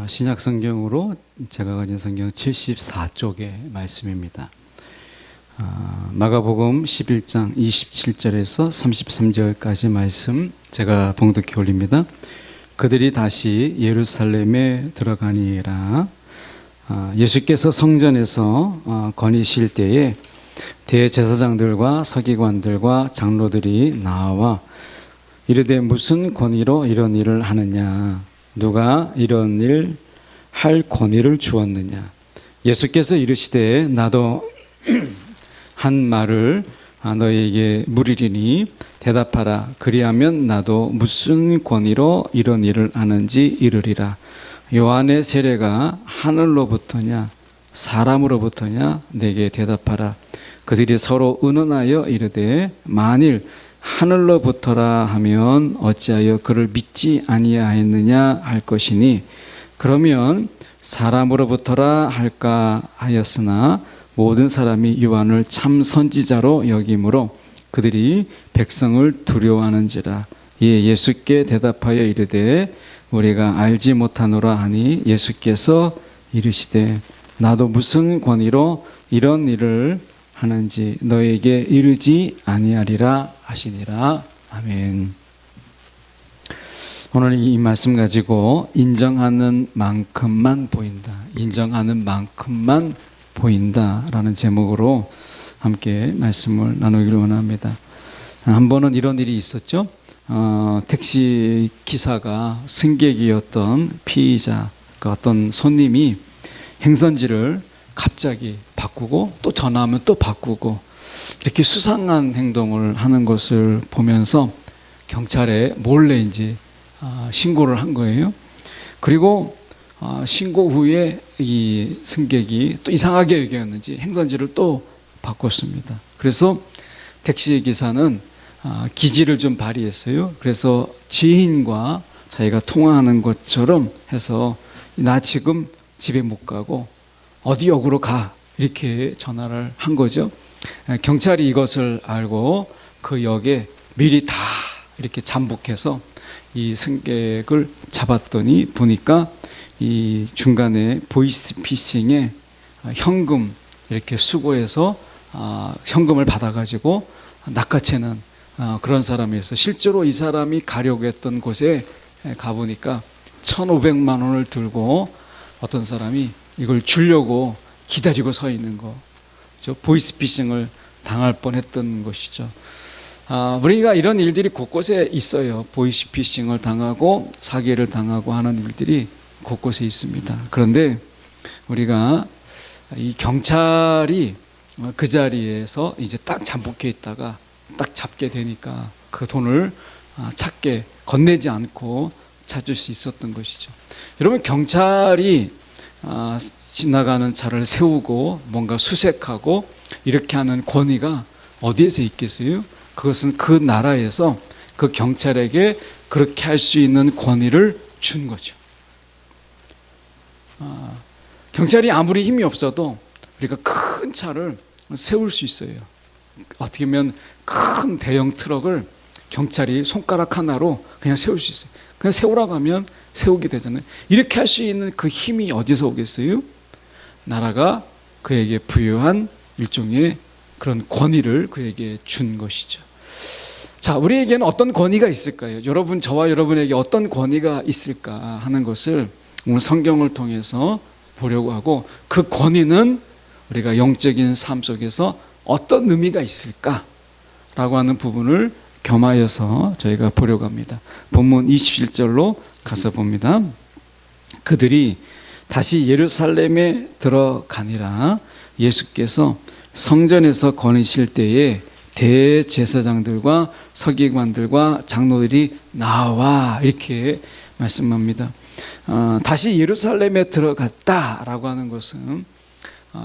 신약 성경으로 제가 가진 성경 74쪽의 말씀입니다. 마가복음 11장 27절에서 33절까지 말씀 제가 봉독해 올립니다. 그들이 다시 예루살렘에 들어가니라. 예수께서 성전에서 거니실 때에 대제사장들과 서기관들과 장로들이 나와 이르되 무슨 권위로 이런 일을 하느냐, 누가 이런 일 할 권위를 주었느냐. 예수께서 이르시되 나도 한 말을 너희에게 물으리니 대답하라. 그리하면 나도 무슨 권위로 이런 일을 하는지 이르리라. 요한의 세례가 하늘로부터냐 사람으로부터냐 내게 대답하라. 그들이 서로 의논하여 이르되 만일 하늘로부터라 하면 어찌하여 그를 믿지 아니하였느냐 할 것이니 그러면 사람으로부터라 할까 하였으나 모든 사람이 요한을 참 선지자로 여기므로 그들이 백성을 두려워하는지라. 이에 예수께 대답하여 이르되 우리가 알지 못하노라 하니 예수께서 이르시되 나도 무슨 권위로 이런 일을 하는지 너에게 이르지 아니하리라 하시니라. 아멘. 오늘 이 말씀 가지고 인정하는 만큼만 보인다, 인정하는 만큼만 보인다라는 제목으로 함께 말씀을 나누기를 원합니다. 한 번은 이런 일이 있었죠. 택시 기사가 승객이었던 피의자, 어떤 손님이 행선지를 갑자기 바꾸고 또 전화하면 또 바꾸고 이렇게 수상한 행동을 하는 것을 보면서 경찰에 몰래 이제 신고를 한 거예요. 그리고 신고 후에 이 승객이 또 이상하게 얘기했는지 행선지를 또 바꿨습니다. 그래서 택시 기사는 기지를 좀 발휘했어요. 그래서 지인과 자기가 통화하는 것처럼 해서 나 지금 집에 못 가고 어디 역으로 가, 이렇게 전화를 한 거죠. 경찰이 이것을 알고 그 역에 미리 다 이렇게 잠복해서 이 승객을 잡았더니 보니까 이 중간에 보이스피싱에 현금 이렇게 수거해서 현금을 받아가지고 낚아채는 그런 사람이었어요. 실제로 이 사람이 가려고 했던 곳에 가보니까 1,500만 원을 들고 어떤 사람이 이걸 주려고 기다리고 서 있는 거, 보이스피싱을 당할 뻔했던 것이죠. 우리가 이런 일들이 곳곳에 있어요. 보이스피싱을 당하고 사기를 당하고 하는 일들이 곳곳에 있습니다. 그런데 우리가 이 경찰이 그 자리에서 이제 딱 잠복해 있다가 딱 잡게 되니까 그 돈을 찾게 건네지 않고 찾을 수 있었던 것이죠. 여러분, 경찰이 지나가는 차를 세우고 뭔가 수색하고 이렇게 하는 권위가 어디에서 있겠어요? 그것은 그 나라에서 그 경찰에게 그렇게 할 수 있는 권위를 준 거죠. 경찰이 아무리 힘이 없어도 우리가 큰 차를 세울 수 있어요. 어떻게 보면 큰 대형 트럭을 경찰이 손가락 하나로 그냥 세울 수 있어요. 그냥 세우라고 하면 세우게 되잖아요. 이렇게 할 수 있는 그 힘이 어디서 오겠어요? 나라가 그에게 부여한 일종의 그런 권위를 그에게 준 것이죠. 자, 우리에게는 어떤 권위가 있을까요? 여러분, 저와 여러분에게 어떤 권위가 있을까 하는 것을 오늘 성경을 통해서 보려고 하고, 그 권위는 우리가 영적인 삶 속에서 어떤 의미가 있을까라고 하는 부분을 겸하여서 저희가 보려고 합니다. 본문 27절로 가서 봅니다. 그들이 다시 예루살렘에 들어가니라. 예수께서 성전에서 거니실 때에 대제사장들과 서기관들과 장로들이 나와, 이렇게 말씀합니다. 다시 예루살렘에 들어갔다라고 하는 것은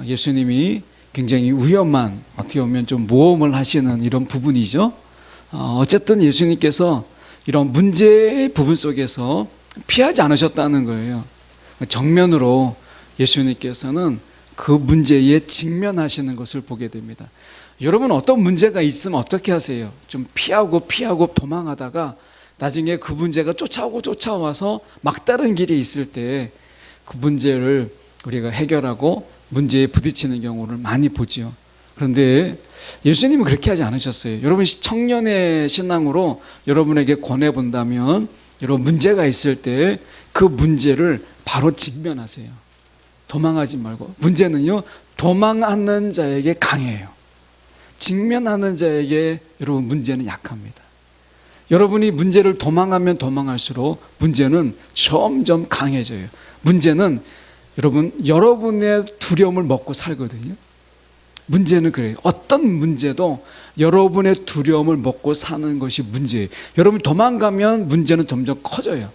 예수님이 굉장히 위험한, 어떻게 보면 좀 모험을 하시는 이런 부분이죠. 어쨌든 예수님께서 이런 문제의 부분 속에서 피하지 않으셨다는 거예요. 정면으로 예수님께서는 그 문제에 직면하시는 것을 보게 됩니다. 여러분, 어떤 문제가 있으면 어떻게 하세요? 좀 피하고 도망하다가 나중에 그 문제가 쫓아와서 막다른 길에 있을 때 그 문제를 우리가 해결하고 문제에 부딪히는 경우를 많이 보지요. 그런데 예수님은 그렇게 하지 않으셨어요. 여러분 청년의 신앙으로 여러분에게 권해본다면 여러분 문제가 있을 때 그 문제를 바로 직면하세요. 도망하지 말고. 문제는요, 도망하는 자에게 강해요. 직면하는 자에게 여러분 문제는 약합니다. 여러분이 문제를 도망하면 도망할수록 문제는 점점 강해져요. 문제는 여러분 여러분의 두려움을 먹고 살거든요. 문제는 그래요. 어떤 문제도 여러분의 두려움을 먹고 사는 것이 문제예요. 여러분 도망가면 문제는 점점 커져요.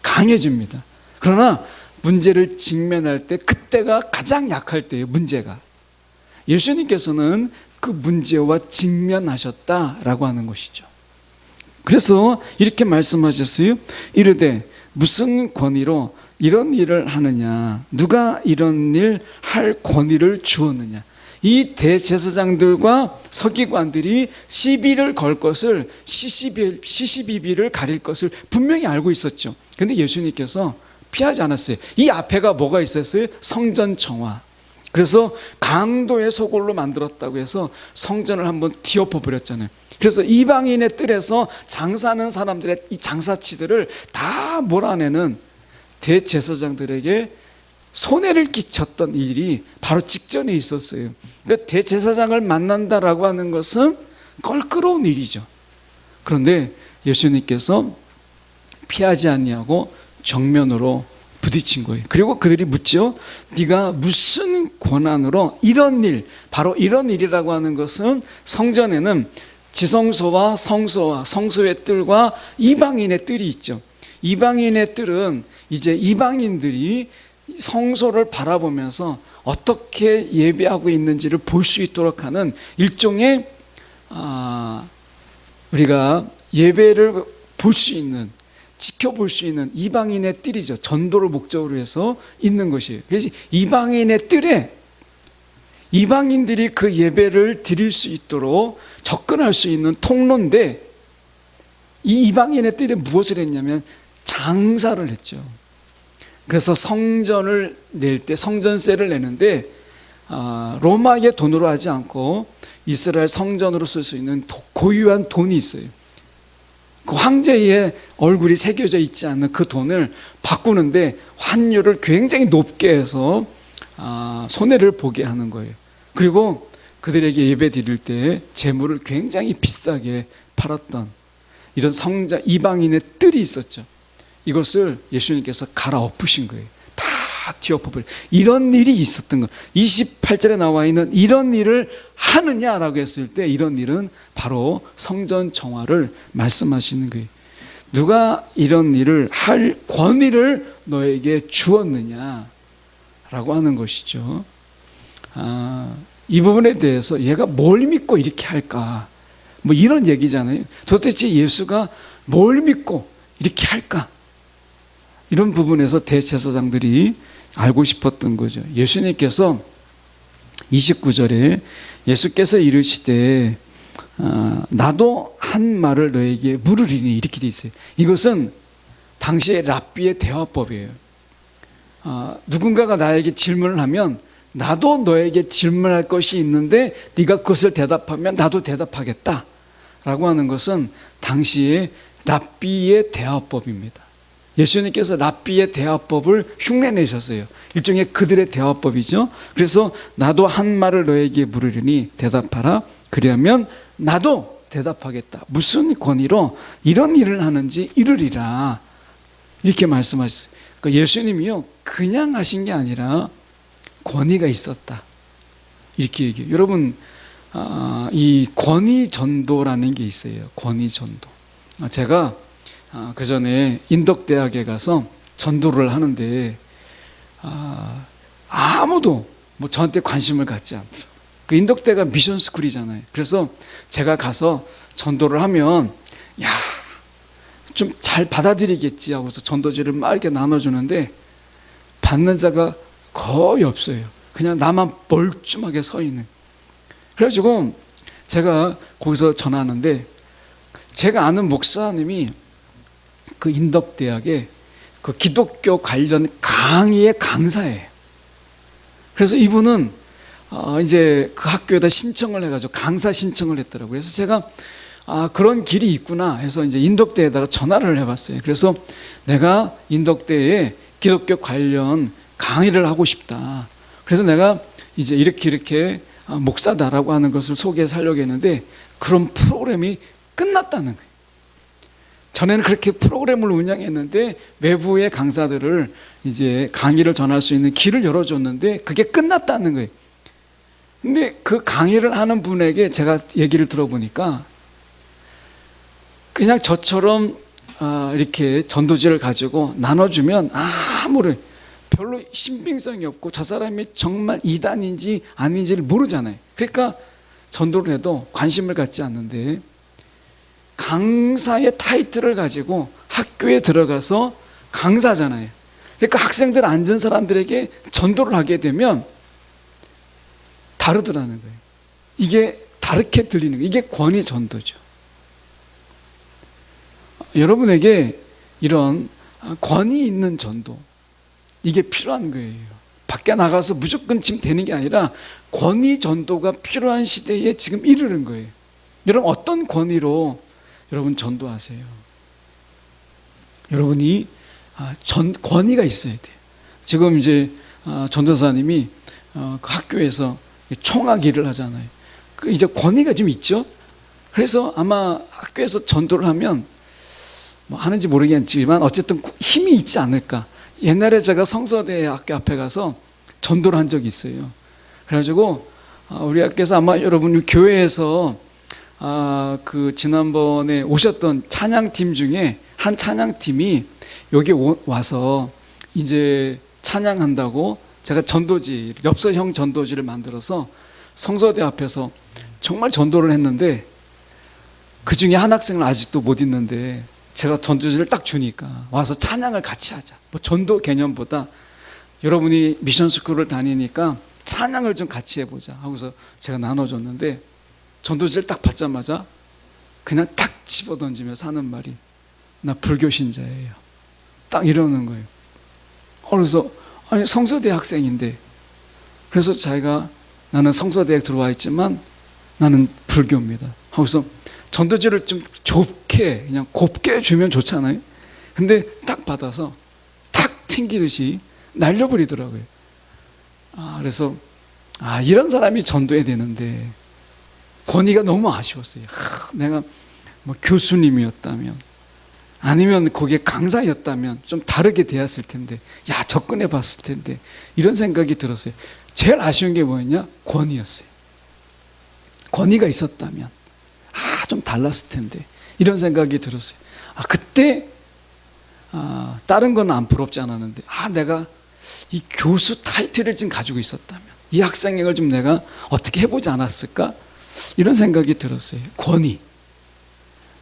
강해집니다. 그러나 문제를 직면할 때 그때가 가장 약할 때예요. 문제가. 예수님께서는 그 문제와 직면하셨다라고 하는 것이죠. 그래서 이렇게 말씀하셨어요. 이르되 무슨 권위로 이런 일을 하느냐, 누가 이런 일 할 권위를 주었느냐. 이 대제사장들과 서기관들이 시비를 걸 것을, 시시비비를 가릴 것을 분명히 알고 있었죠. 그런데 예수님께서 피하지 않았어요. 이 앞에가 뭐가 있었어요? 성전 정화. 그래서 강도의 소굴로 만들었다고 해서 성전을 한번 뒤엎어 버렸잖아요. 그래서 이방인의 뜰에서 장사하는 사람들의 이 장사치들을 다 몰아내는 대제사장들에게 손해를 끼쳤던 일이 바로 직전에 있었어요. 그러니까 대제사장을 만난다라고 하는 것은 껄끄러운 일이죠. 그런데 예수님께서 피하지 않냐고 정면으로 부딪힌 거예요. 그리고 그들이 묻죠. 네가 무슨 권한으로 이런 일, 바로 이런 일이라고 하는 것은 성전에는 지성소와 성소와 성소의 뜰과 이방인의 뜰이 있죠. 이방인의 뜰은 이제 이방인들이 성소를 바라보면서 어떻게 예배하고 있는지를 볼 수 있도록 하는 일종의 우리가 예배를 볼 수 있는, 지켜볼 수 있는 이방인의 뜰이죠. 전도를 목적으로 해서 있는 것이에요. 그래서 이방인의 뜰에 이방인들이 그 예배를 드릴 수 있도록 접근할 수 있는 통로인데, 이 이방인의 뜰에 무엇을 했냐면 장사를 했죠. 그래서 성전을 낼 때 성전세를 내는데 로마의 돈으로 하지 않고 이스라엘 성전으로 쓸 수 있는 고유한 돈이 있어요. 그 황제의 얼굴이 새겨져 있지 않는 그 돈을 바꾸는데 환율을 굉장히 높게 해서 손해를 보게 하는 거예요. 그리고 그들에게 예배 드릴 때 재물을 굉장히 비싸게 팔았던 이런 성자 이방인의 뜰이 있었죠. 이것을 예수님께서 갈아엎으신 거예요. 다 뒤엎어버려. 이런 일이 있었던 거. 28절에 나와 있는 이런 일을 하느냐라고 했을 때 이런 일은 바로 성전 정화를 말씀하시는 거예요. 누가 이런 일을 할 권위를 너에게 주었느냐라고 하는 것이죠. 이 부분에 대해서 얘가 뭘 믿고 이렇게 할까? 뭐 이런 얘기잖아요. 도대체 예수가 뭘 믿고 이렇게 할까? 이런 부분에서 대제사장들이 알고 싶었던 거죠. 예수님께서 29절에 예수께서 이르시되 나도 한 말을 너에게 물으리니 이렇게 돼 있어요. 이것은 당시의 랍비의 대화법이에요. 누군가가 나에게 질문을 하면 나도 너에게 질문할 것이 있는데 네가 그것을 대답하면 나도 대답하겠다 라고 하는 것은 당시의 랍비의 대화법입니다. 예수님께서 랍비의 대화법을 흉내내셨어요. 일종의 그들의 대화법이죠. 그래서 나도 한 말을 너에게 물으리니 대답하라. 그러면 나도 대답하겠다. 무슨 권위로 이런 일을 하는지 이르리라. 이렇게 말씀하셨어요. 그러니까 예수님이요 그냥 하신 게 아니라 권위가 있었다. 이렇게 얘기해요. 여러분 이 권위 전도라는 게 있어요. 권위 전도. 제가 그 전에 인덕대학에 가서 전도를 하는데 아무도 뭐 저한테 관심을 갖지 않더라고요. 그 인덕대가 미션 스쿨이잖아요. 그래서 제가 가서 전도를 하면 야, 좀 잘 받아들이겠지 하고서 전도지를 막 이렇게 나눠주는데 받는 자가 거의 없어요. 그냥 나만 멀쩡하게 서 있는. 그래가지고 제가 거기서 전하는데 제가 아는 목사님이 그 인덕대학에 그 기독교 관련 강의의 강사예요. 그래서 이분은 이제 그 학교에다 신청을 해가지고 강사 신청을 했더라고요. 그래서 제가 그런 길이 있구나 해서 이제 인덕대에다가 전화를 해봤어요. 그래서 내가 인덕대에 기독교 관련 강의를 하고 싶다. 그래서 내가 이제 이렇게 목사다라고 하는 것을 소개해서 하려고 했는데 그런 프로그램이 끝났다는 거예요. 전에는 그렇게 프로그램을 운영했는데 외부의 강사들을 이제 강의를 전할 수 있는 길을 열어줬는데 그게 끝났다는 거예요. 근데 그 강의를 하는 분에게 제가 얘기를 들어보니까 그냥 저처럼 이렇게 전도지를 가지고 나눠주면 아무리 별로 신빙성이 없고 저 사람이 정말 이단인지 아닌지를 모르잖아요. 그러니까 전도를 해도 관심을 갖지 않는데 강사의 타이틀을 가지고 학교에 들어가서 강사잖아요. 그러니까 학생들 앉은 사람들에게 전도를 하게 되면 다르더라는 거예요. 이게 다르게 들리는 거예요. 이게 권위 전도죠. 여러분에게 이런 권위 있는 전도, 이게 필요한 거예요. 밖에 나가서 무조건 지금 되는 게 아니라 권위 전도가 필요한 시대에 지금 이르는 거예요. 여러분 어떤 권위로 여러분 전도하세요? 여러분이 권위가 있어야 돼요. 지금 이제 전도사님이 그 학교에서 총학 일을 하잖아요. 이제 권위가 좀 있죠. 그래서 아마 학교에서 전도를 하면 뭐 하는지 모르겠지만 어쨌든 힘이 있지 않을까. 옛날에 제가 성서대 학교 앞에 가서 전도를 한 적이 있어요. 그래가지고 우리 학교에서 아마 여러분 교회에서 그 지난번에 오셨던 찬양팀 중에 한 찬양팀이 여기 와서 이제 찬양한다고 제가 전도지, 엽서형 전도지를 만들어서 성서대 앞에서 정말 전도를 했는데 그 중에 한 학생은 아직도 못 있는데 제가 전도지를 딱 주니까 와서 찬양을 같이 하자. 뭐 전도 개념보다 여러분이 미션스쿨을 다니니까 찬양을 좀 같이 해보자 하고서 제가 나눠줬는데 전도지를 딱 받자마자 그냥 탁 집어던지면서 하는 말이 나 불교 신자예요. 딱 이러는 거예요. 그래서 아니 성서대 학생인데 그래서 자기가 나는 성서대에 들어와 있지만 나는 불교입니다. 하고서 전도지를 좀 좁게 그냥 곱게 주면 좋잖아요. 근데 딱 받아서 탁 튕기듯이 날려버리더라고요. 그래서 이런 사람이 전도해야 되는데 권위가 너무 아쉬웠어요. 내가 뭐 교수님이었다면 아니면 거기에 강사였다면 좀 다르게 대했을 텐데 접근해 봤을 텐데 이런 생각이 들었어요. 제일 아쉬운 게 뭐였냐? 권위였어요. 권위가 있었다면 좀 달랐을 텐데 이런 생각이 들었어요. 그때 다른 건 안 부럽지 않았는데 내가 이 교수 타이틀을 지금 가지고 있었다면 이 학생을 좀 내가 어떻게 해보지 않았을까? 이런 생각이 들었어요. 권위.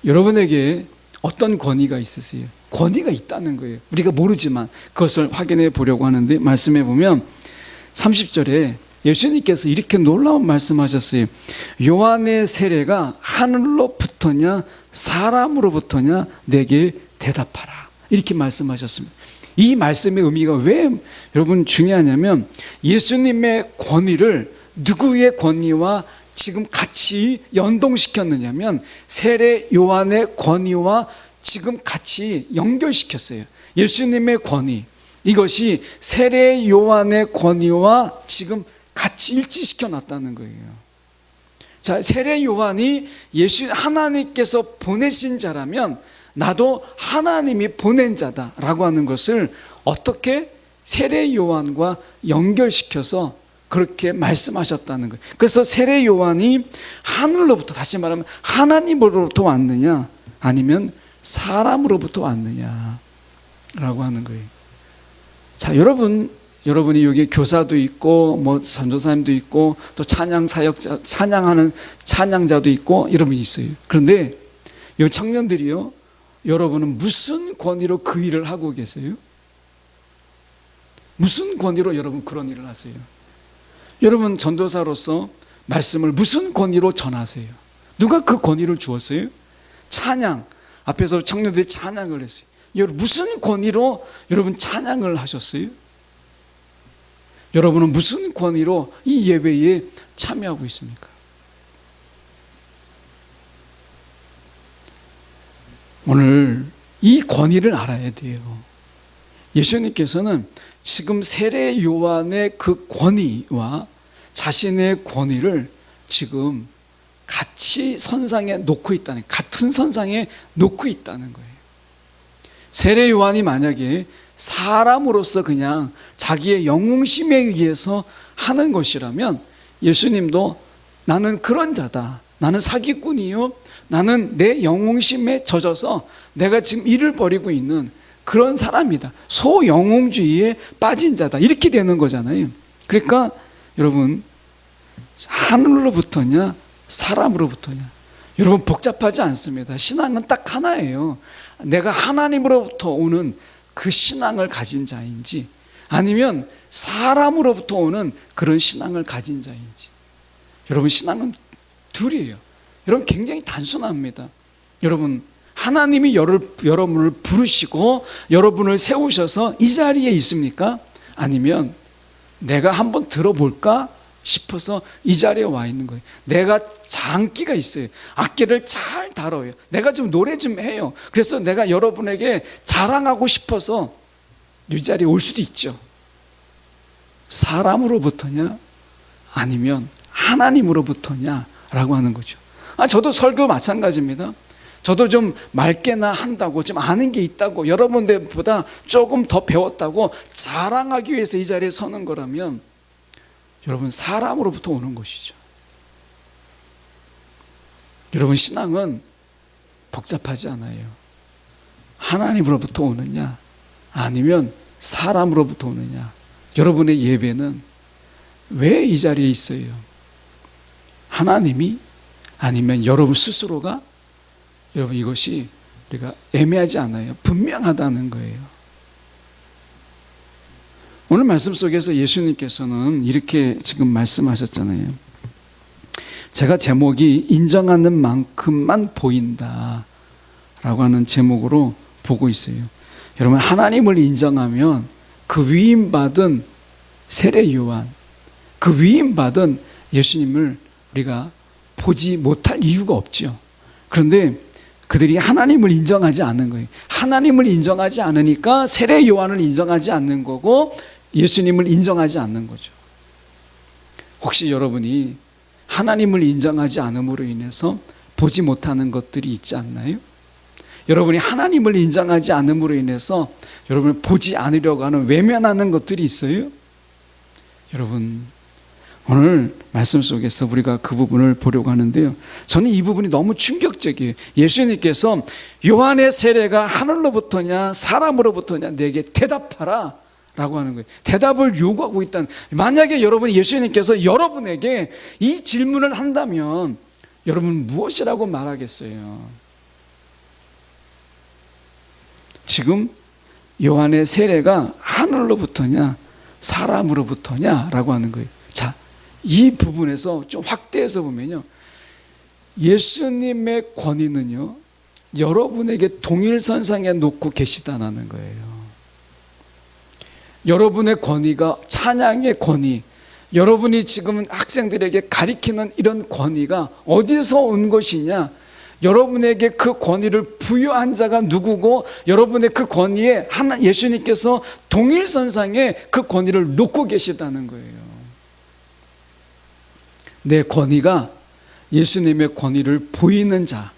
여러분에게 어떤 권위가 있으세요? 권위가 있다는 거예요. 우리가 모르지만 그것을 확인해 보려고 하는데 말씀해 보면 30절에 예수님께서 이렇게 놀라운 말씀하셨어요. 요한의 세례가 하늘로부터냐 사람으로부터냐 내게 대답하라. 이렇게 말씀하셨습니다. 이 말씀의 의미가 왜 여러분 중요하냐면 예수님의 권위를 누구의 권위와 지금 같이 연동시켰느냐면 세례 요한의 권위와 지금 같이 연결시켰어요. 예수님의 권위, 이것이 세례 요한의 권위와 지금 같이 일치시켜 놨다는 거예요. 자, 세례 요한이 하나님께서 보내신 자라면 나도 하나님이 보낸 자다라고 하는 것을 어떻게 세례 요한과 연결시켜서 그렇게 말씀하셨다는 거예요. 그래서 세례 요한이 하늘로부터, 다시 말하면 하나님으로부터 왔느냐 아니면 사람으로부터 왔느냐라고 하는 거예요. 자, 여러분이 여기 교사도 있고 뭐 전도사님도 있고 또 찬양 사역자, 찬양하는 찬양자도 있고 여러분이 있어요. 그런데 이 청년들이요, 여러분은 무슨 권위로 그 일을 하고 계세요? 무슨 권위로 여러분 그런 일을 하세요? 여러분 전도사로서 말씀을 무슨 권위로 전하세요? 누가 그 권위를 주었어요? 찬양, 앞에서 청년들이 찬양을 했어요. 무슨 권위로 여러분 찬양을 하셨어요? 여러분은 무슨 권위로 이 예배에 참여하고 있습니까? 오늘 이 권위를 알아야 돼요. 예수님께서는 지금 세례 요한의 그 권위와 자신의 권위를 지금 같이 선상에 놓고 있다는, 같은 선상에 놓고 있다는 거예요. 세례 요한이 만약에 사람으로서 그냥 자기의 영웅심에 의해서 하는 것이라면 예수님도 나는 그런 자다, 나는 사기꾼이요, 나는 내 영웅심에 젖어서 내가 지금 일을 벌이고 있는 그런 사람이다, 소영웅주의에 빠진 자다, 이렇게 되는 거잖아요. 그러니까 여러분, 하늘로부터냐 사람으로부터냐, 여러분 복잡하지 않습니다. 신앙은 딱 하나예요. 내가 하나님으로부터 오는 그 신앙을 가진 자인지, 아니면 사람으로부터 오는 그런 신앙을 가진 자인지. 여러분, 신앙은 둘이에요. 여러분, 굉장히 단순합니다. 여러분, 하나님이 여러분을 부르시고 여러분을 세우셔서 이 자리에 있습니까? 아니면 내가 한번 들어볼까 싶어서 이 자리에 와 있는 거예요. 내가 장기가 있어요. 악기를 잘 다뤄요. 내가 좀 노래 좀 해요. 그래서 내가 여러분에게 자랑하고 싶어서 이 자리에 올 수도 있죠. 사람으로부터냐 아니면 하나님으로부터냐 라고 하는 거죠. 저도 설교 마찬가지입니다. 저도 좀 맑게나 한다고, 좀 아는 게 있다고, 여러분들보다 조금 더 배웠다고 자랑하기 위해서 이 자리에 서는 거라면 여러분, 사람으로부터 오는 것이죠. 여러분, 신앙은 복잡하지 않아요. 하나님으로부터 오느냐 아니면 사람으로부터 오느냐. 여러분의 예배는 왜 이 자리에 있어요? 하나님이 아니면 여러분 스스로가? 여러분, 이것이 우리가 애매하지 않아요. 분명하다는 거예요. 오늘 말씀 속에서 예수님께서는 이렇게 지금 말씀하셨잖아요. 제가 제목이 인정하는 만큼만 보인다 라고 하는 제목으로 보고 있어요. 여러분, 하나님을 인정하면 그 위임받은 세례 요한, 그 위임받은 예수님을 우리가 보지 못할 이유가 없죠. 그런데 그들이 하나님을 인정하지 않는 거예요. 하나님을 인정하지 않으니까 세례 요한을 인정하지 않는 거고 예수님을 인정하지 않는 거죠. 혹시 여러분이 하나님을 인정하지 않음으로 인해서 보지 못하는 것들이 있지 않나요? 여러분이 하나님을 인정하지 않음으로 인해서 여러분을 보지 않으려고 하는, 외면하는 것들이 있어요? 여러분, 오늘 말씀 속에서 우리가 그 부분을 보려고 하는데요, 저는 이 부분이 너무 충격적이에요. 예수님께서 요한의 세례가 하늘로부터냐 사람으로부터냐 내게 대답하라 라고 하는 거예요. 대답을 요구하고 있다는, 만약에 여러분, 예수님께서 여러분에게 이 질문을 한다면 여러분 무엇이라고 말하겠어요? 지금 요한의 세례가 하늘로부터냐 사람으로부터냐 라고 하는 거예요. 자, 이 부분에서 좀 확대해서 보면요, 예수님의 권위는요 여러분에게 동일선상에 놓고 계시다는 거예요. 여러분의 권위가, 찬양의 권위, 여러분이 지금 학생들에게 가리키는 이런 권위가 어디서 온 것이냐, 여러분에게 그 권위를 부여한 자가 누구고, 여러분의 그 권위에 예수님께서 동일선상에 그 권위를 놓고 계시다는 거예요. 내 권위가 예수님의 권위를 보이는 자,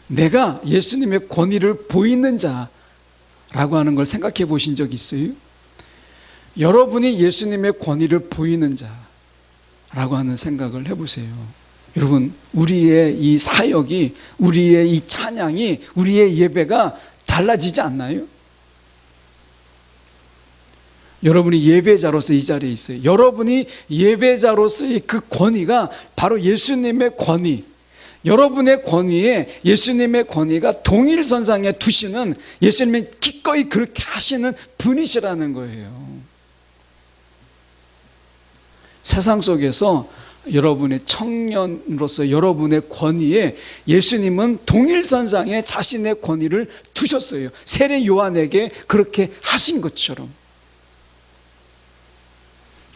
내가 예수님의 권위를 보이는 자라고 하는 걸 생각해 보신 적 있어요? 여러분이 예수님의 권위를 보이는 자라고 하는 생각을 해보세요. 여러분, 우리의 이 사역이, 우리의 이 찬양이, 우리의 예배가 달라지지 않나요? 여러분이 예배자로서 이 자리에 있어요. 여러분이 예배자로서의 그 권위가 바로 예수님의 권위, 여러분의 권위에 예수님의 권위가 동일선상에 두시는, 예수님이 기꺼이 그렇게 하시는 분이시라는 거예요. 세상 속에서 여러분의 청년으로서 여러분의 권위에 예수님은 동일선상에 자신의 권위를 두셨어요. 세례 요한에게 그렇게 하신 것처럼.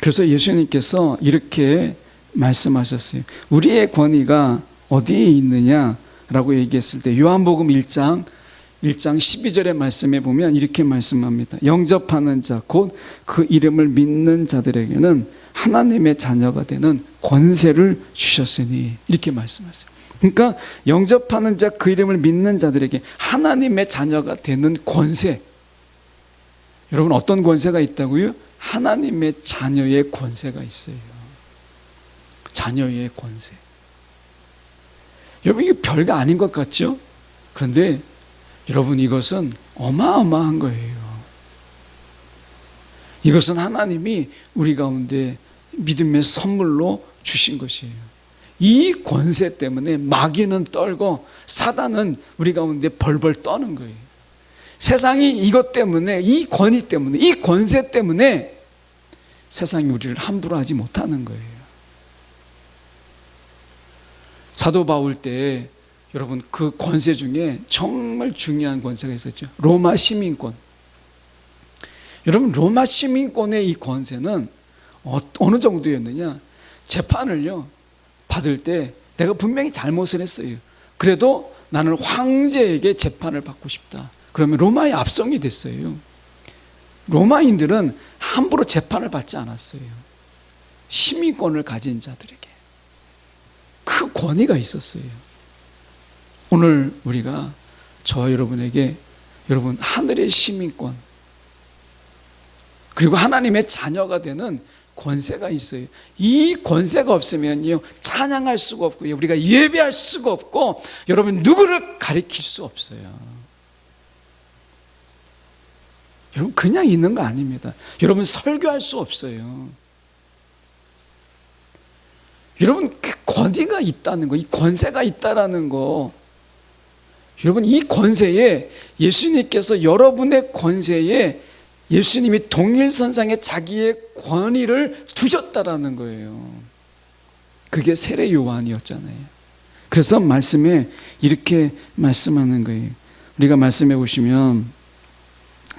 그래서 예수님께서 이렇게 말씀하셨어요. 우리의 권위가 어디에 있느냐라고 얘기했을 때 요한복음 1장 12절의 말씀에 보면 이렇게 말씀합니다. 영접하는 자 곧 그 이름을 믿는 자들에게는 하나님의 자녀가 되는 권세를 주셨으니, 이렇게 말씀하세요. 그러니까 영접하는 자, 그 이름을 믿는 자들에게 하나님의 자녀가 되는 권세. 여러분, 어떤 권세가 있다고요? 하나님의 자녀의 권세가 있어요. 자녀의 권세. 여러분, 이게 별거 아닌 것 같죠? 그런데 여러분, 이것은 어마어마한 거예요. 이것은 하나님이 우리 가운데 믿음의 선물로 주신 것이에요. 이 권세 때문에 마귀는 떨고 사단은 우리 가운데 벌벌 떠는 거예요. 세상이 이것 때문에, 이 권위 때문에, 이 권세 때문에 세상이 우리를 함부로 하지 못하는 거예요. 사도 바울 때 여러분, 그 권세 중에 정말 중요한 권세가 있었죠. 로마 시민권. 여러분, 로마 시민권의 이 권세는 어느 정도였느냐? 재판을요 받을 때 내가 분명히 잘못을 했어요. 그래도 나는 황제에게 재판을 받고 싶다. 그러면 로마의 압송이 됐어요. 로마인들은 함부로 재판을 받지 않았어요. 시민권을 가진 자들에게 그 권위가 있었어요. 오늘 우리가 저와 여러분에게, 여러분, 하늘의 시민권 그리고 하나님의 자녀가 되는 권세가 있어요. 이 권세가 없으면요 찬양할 수가 없고요, 우리가 예배할 수가 없고, 여러분, 누구를 가리킬 수 없어요. 여러분, 그냥 있는 거 아닙니다. 여러분, 설교할 수 없어요. 여러분, 그 권위가 있다는 거, 이 권세가 있다라는 거, 여러분, 이 권세에 예수님께서 여러분의 권세에 예수님이 동일선상에 자기의 권위를 두셨다라는 거예요. 그게 세례 요한이었잖아요. 그래서 말씀에 이렇게 말씀하는 거예요. 우리가 말씀해 보시면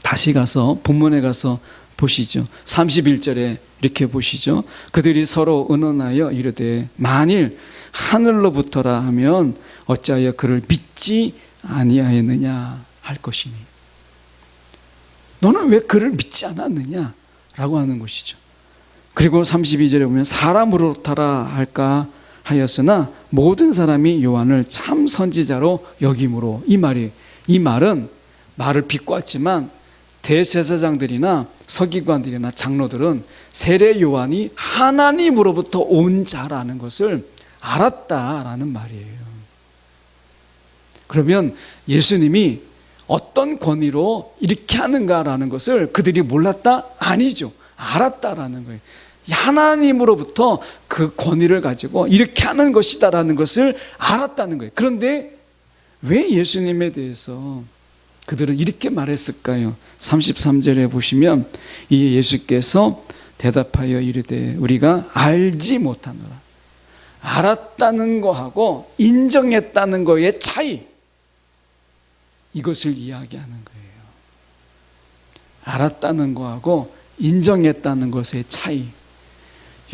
다시 가서 본문에 가서 보시죠. 31절에 이렇게 보시죠. 그들이 서로 의논하여 이르되 만일 하늘로부터라 하면 어찌하여 그를 믿지 아니하였느냐 할 것이니, 너는 왜 그를 믿지 않았느냐 라고 하는 것이죠. 그리고 32절에 보면 사람으로부터라 할까 하였으나 모든 사람이 요한을 참 선지자로 여김으로, 이 말은 말을 비꼬았지만 대제사장들이나 서기관들이나 장로들은 세례 요한이 하나님으로부터 온 자라는 것을 알았다라는 말이에요. 그러면 예수님이 어떤 권위로 이렇게 하는가라는 것을 그들이 몰랐다? 아니죠. 알았다라는 거예요. 하나님으로부터 그 권위를 가지고 이렇게 하는 것이다라는 것을 알았다는 거예요. 그런데 왜 예수님에 대해서 그들은 이렇게 말했을까요? 33절에 보시면 이 예수께서 대답하여 이르되 우리가 알지 못하노라. 알았다는 거하고 인정했다는 거의 차이, 이것을 이야기하는 거예요. 알았다는 거하고 인정했다는 것의 차이.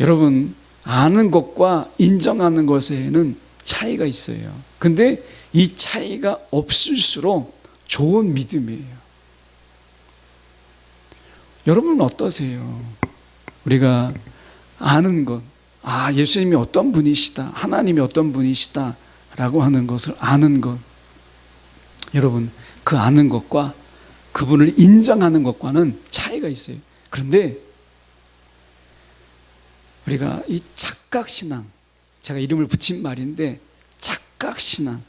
여러분, 아는 것과 인정하는 것에는 차이가 있어요. 근데 이 차이가 없을수록 좋은 믿음이에요. 여러분은 어떠세요? 우리가 아는 것, 예수님이 어떤 분이시다, 하나님이 어떤 분이시다 라고 하는 것을 아는 것, 여러분, 그 아는 것과 그분을 인정하는 것과는 차이가 있어요. 그런데 우리가 이 착각신앙, 제가 이름을 붙인 말인데 착각신앙,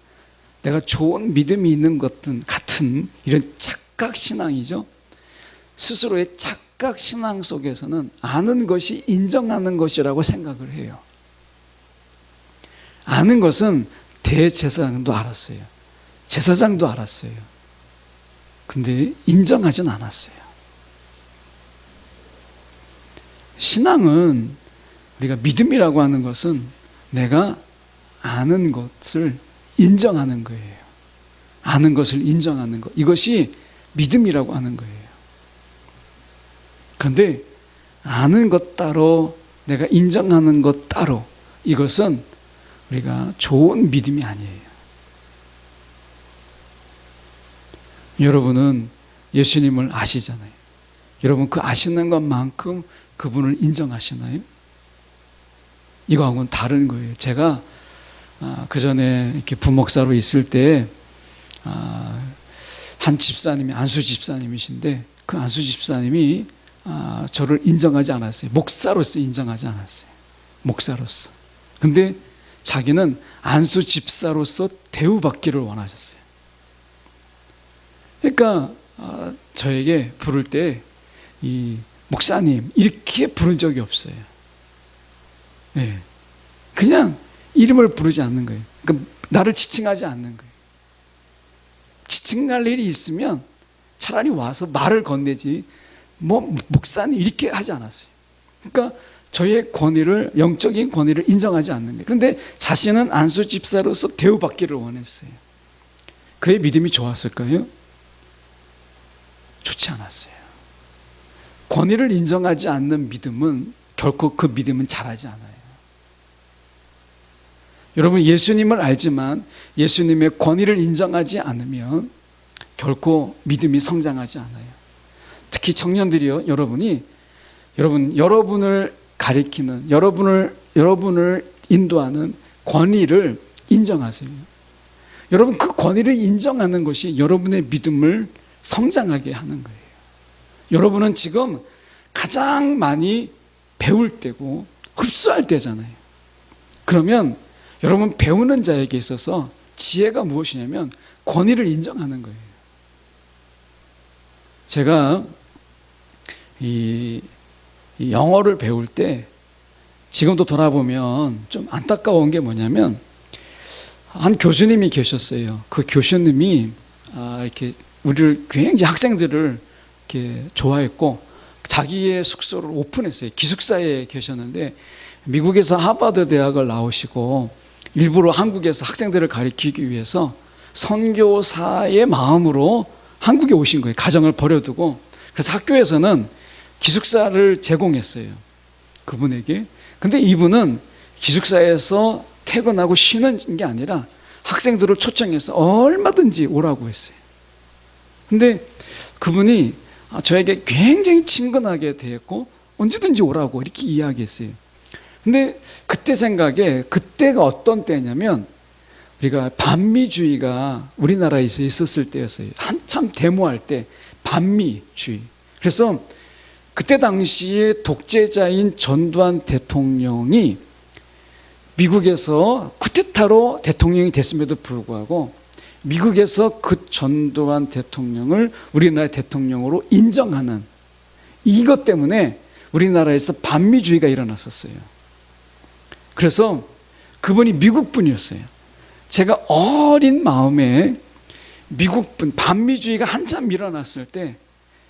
내가 좋은 믿음이 있는 것 같은 이런 착각신앙이죠. 스스로의 착각신앙 속에서는 아는 것이 인정하는 것이라고 생각을 해요. 아는 것은 대제사장도 알았어요. 제사장도 알았어요. 근데 인정하진 않았어요. 신앙은 우리가 믿음이라고 하는 것은 내가 아는 것을 인정하는 거예요. 아는 것을 인정하는 것. 이것이 믿음이라고 하는 거예요. 그런데 아는 것 따로 내가 인정하는 것 따로, 이것은 우리가 좋은 믿음이 아니에요. 여러분은 예수님을 아시잖아요. 여러분 그 아시는 것만큼 그분을 인정하시나요? 이거하고는 다른 거예요. 제가 그 전에 이렇게 부목사로 있을 때 한 집사님이, 안수 집사님이신데, 그 안수 집사님이 저를 인정하지 않았어요. 목사로서 인정하지 않았어요. 목사로서. 근데 자기는 안수 집사로서 대우받기를 원하셨어요. 그러니까 저에게 부를 때 이 목사님 이렇게 부른 적이 없어요. 네. 그냥 이름을 부르지 않는 거예요. 그러니까 나를 지칭하지 않는 거예요. 지칭할 일이 있으면 차라리 와서 말을 건네지, 뭐 목사님 이렇게 하지 않았어요. 그러니까 저의 권위를, 영적인 권위를 인정하지 않는 거예요. 그런데 자신은 안수 집사로서 대우받기를 원했어요. 그의 믿음이 좋았을까요? 좋지 않았어요. 권위를 인정하지 않는 믿음은 결코 그 믿음은 자라지 않아요. 여러분 여러분 알지만 예수님의 권위를 인정하지 않으면 결코 믿음이 성장하지 않아요. 특히 청년들이요, 여러분을 가리키는, 여러분을 인도하는 권위를 인정하세요. 여러분 그 권위를 인정하는 것이 여러분의 믿음을 성장하게 하는 거예요. 여러분은 지금 가장 많이 배울 때고 흡수할 때잖아요. 그러면 여러분 배우는 자에게 있어서 지혜가 무엇이냐면 권위를 인정하는 거예요. 제가 이 영어를 배울 때 지금도 돌아보면 좀 안타까운 게 뭐냐면, 한 교수님이 계셨어요. 그 교수님이 이렇게 우리를, 굉장히 학생들을 이렇게 좋아했고 자기의 숙소를 오픈했어요. 기숙사에 계셨는데 미국에서 하버드 대학을 나오시고 일부러 한국에서 학생들을 가르치기 위해서 선교사의 마음으로 한국에 오신 거예요. 가정을 버려두고. 그래서 학교에서는 기숙사를 제공했어요, 그분에게. 근데 이분은 기숙사에서 퇴근하고 쉬는 게 아니라 학생들을 초청해서 얼마든지 오라고 했어요. 근데 그분이 저에게 굉장히 친근하게 대했고 언제든지 오라고 이렇게 이야기했어요. 근데 그때 생각에, 그때가 어떤 때냐면 우리가 반미주의가 우리나라에서 있었을 때였어요. 한참 데모할 때 반미주의. 그래서 그때 당시에 독재자인 전두환 대통령이 미국에서 쿠데타로 대통령이 됐음에도 불구하고 미국에서 그 전두환 대통령을 우리나라의 대통령으로 인정하는, 이것 때문에 우리나라에서 반미주의가 일어났었어요. 그래서 그분이 미국 분이었어요. 제가 어린 마음에 미국 분, 반미주의가 한참 일어났을 때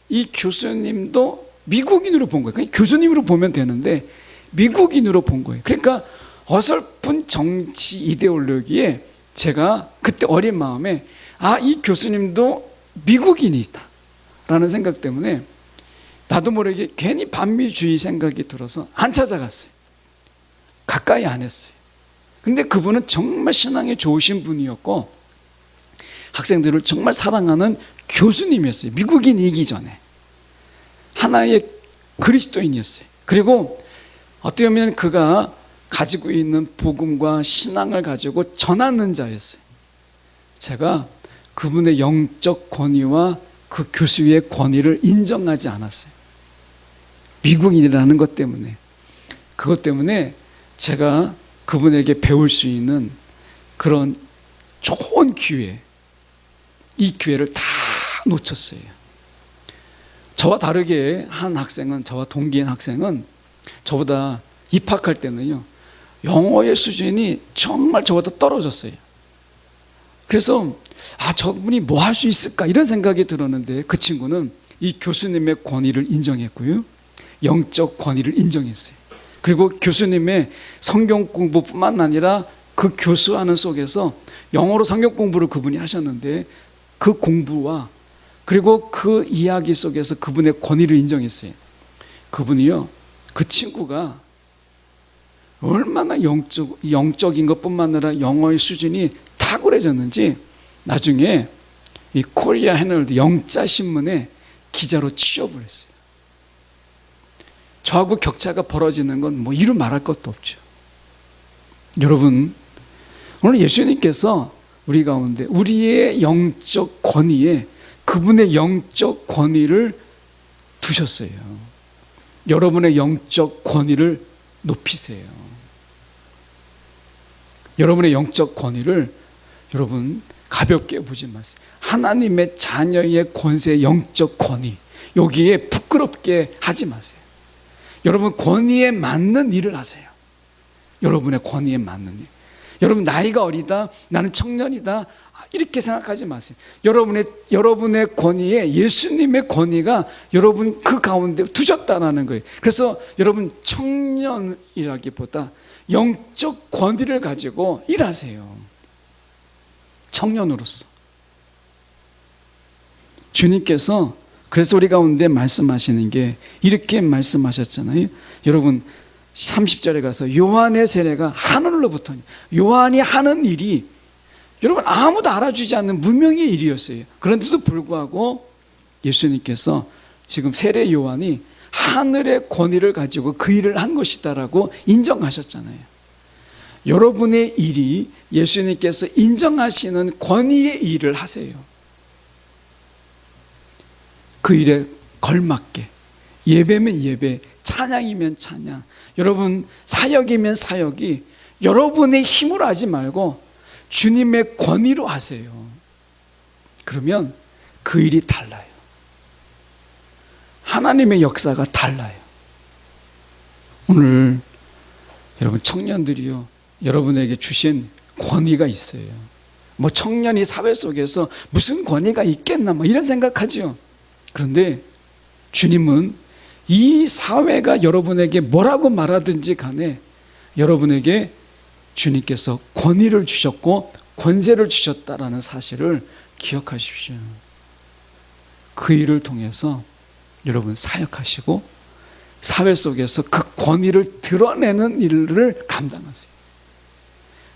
이 교수님도 미국인으로 본 거예요. 그냥 교수님으로 보면 되는데 미국인으로 본 거예요. 그러니까 어설픈 정치 이데올로기에 제가 그때 어린 마음에 이 교수님도 미국인이다 라는 생각 때문에 나도 모르게 괜히 반미주의 생각이 들어서 안 찾아갔어요. 가까이 안 했어요. 근데 그분은 정말 신앙이 좋으신 분이었고 학생들을 정말 사랑하는 교수님이었어요. 미국인이기 전에 하나의 그리스도인이었어요. 그리고 어떻게 보면 그가 가지고 있는 복음과 신앙을 가지고 전하는 자였어요. 제가 그분의 영적 권위와 그 교수의 권위를 인정하지 않았어요. 미국인이라는 것 때문에. 그것 때문에 제가 그분에게 배울 수 있는 그런 좋은 기회, 이 기회를 다 놓쳤어요. 저와 다르게 한 학생은, 저와 동기인 학생은 저보다 입학할 때는요, 영어의 수준이 정말 저보다 떨어졌어요. 그래서 저분이 뭐 할 수 있을까 이런 생각이 들었는데 그 친구는 이 교수님의 권위를 인정했고요, 영적 권위를 인정했어요. 그리고 교수님의 성경 공부뿐만 아니라 그 교수하는 속에서 영어로 성경 공부를 그분이 하셨는데 그 공부와 그리고 그 이야기 속에서 그분의 권위를 인정했어요. 그분이요, 그 친구가 얼마나 영적인 것뿐만 아니라 영어의 수준이 탁월해졌는지 나중에 이 코리아 헤럴드 영자신문에 기자로 취업을 했어요. 저하고 격차가 벌어지는 건 뭐 이루 말할 것도 없죠. 여러분, 오늘 예수님께서 우리 가운데 우리의 영적 권위에 그분의 영적 권위를 두셨어요. 여러분의 영적 권위를 높이세요. 여러분의 영적 권위를 여러분 가볍게 보지 마세요. 하나님의 자녀의 권세의 영적 권위, 여기에 부끄럽게 하지 마세요. 여러분 권위에 맞는 일을 하세요. 여러분의 권위에 맞는 일. 여러분 나이가 어리다, 나는 청년이다, 이렇게 생각하지 마세요. 여러분의 권위에 예수님의 권위가 여러분 그 가운데 두셨다는 거예요. 그래서 여러분 청년이라기보다 영적 권위를 가지고 일하세요. 청년으로서. 주님께서 그래서 우리 가운데 말씀하시는 게 이렇게 말씀하셨잖아요. 여러분 30절에 가서 요한의 세례가 하늘로부터, 요한이 하는 일이 여러분 아무도 알아주지 않는 무명의 일이었어요. 그런데도 불구하고 예수님께서 지금 세례 요한이 하늘의 권위를 가지고 그 일을 한 것이다라고 인정하셨잖아요. 여러분의 일이 예수님께서 인정하시는 권위의 일을 하세요. 그 일에 걸맞게, 예배면 예배, 찬양이면 찬양, 여러분 사역이면 사역이 여러분의 힘으로 하지 말고 주님의 권위로 하세요. 그러면 그 일이 달라요. 하나님의 역사가 달라요. 오늘 여러분 청년들이요, 여러분에게 주신 권위가 있어요. 뭐 청년이 사회 속에서 무슨 권위가 있겠나 뭐 이런 생각하죠. 그런데 주님은 이 사회가 여러분에게 뭐라고 말하든지 간에 여러분에게 주님께서 권위를 주셨고 권세를 주셨다라는 사실을 기억하십시오. 그 일을 통해서 여러분 사역하시고 사회 속에서 그 권위를 드러내는 일을 감당하세요.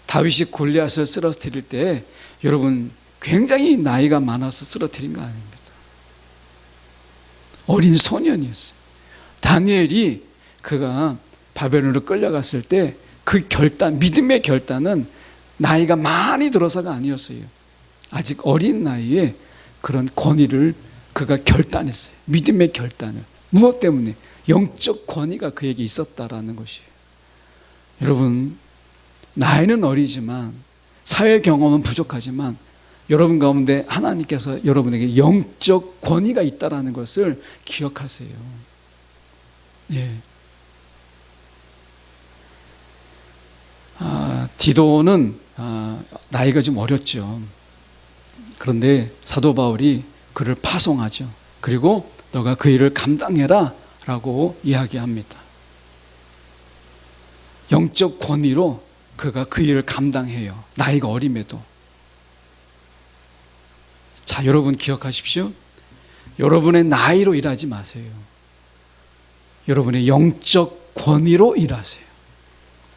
다윗이 골리앗을 쓰러뜨릴 때 여러분 굉장히 나이가 많아서 쓰러뜨린 거 아닙니다. 어린 소년이었어요. 다니엘이 그가 바벨론으로 끌려갔을 때 그 결단, 믿음의 결단은 나이가 많이 들어서가 아니었어요. 아직 어린 나이에 그런 권위를 그가 결단했어요. 믿음의 결단을. 무엇 때문에? 영적 권위가 그에게 있었다라는 것이에요. 여러분 나이는 어리지만 사회 경험은 부족하지만 여러분 가운데 하나님께서 여러분에게 영적 권위가 있다라는 것을 기억하세요. 예. 디도는 나이가 좀 어렸죠. 그런데 사도 바울이 그를 파송하죠. 그리고 너가 그 일을 감당해라 라고 이야기합니다. 영적 권위로 그가 그 일을 감당해요. 나이가 어림에도. 자, 여러분 기억하십시오. 여러분의 나이로 일하지 마세요. 여러분의 영적 권위로 일하세요.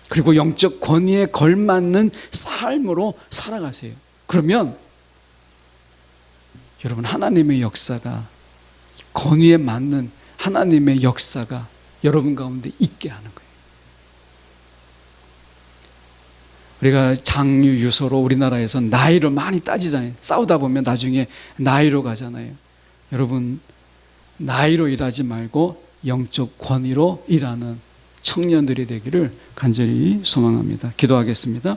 그리고 영적 권위에 걸맞는 삶으로 살아가세요. 그러면 여러분 하나님의 역사가, 권위에 맞는 하나님의 역사가 여러분 가운데 있게 하는 거예요. 우리가 장유 유서로 우리나라에서 나이를 많이 따지잖아요. 싸우다 보면 나중에 나이로 가잖아요. 여러분 나이로 일하지 말고 영적 권위로 일하는 청년들이 되기를 간절히 소망합니다. 기도하겠습니다.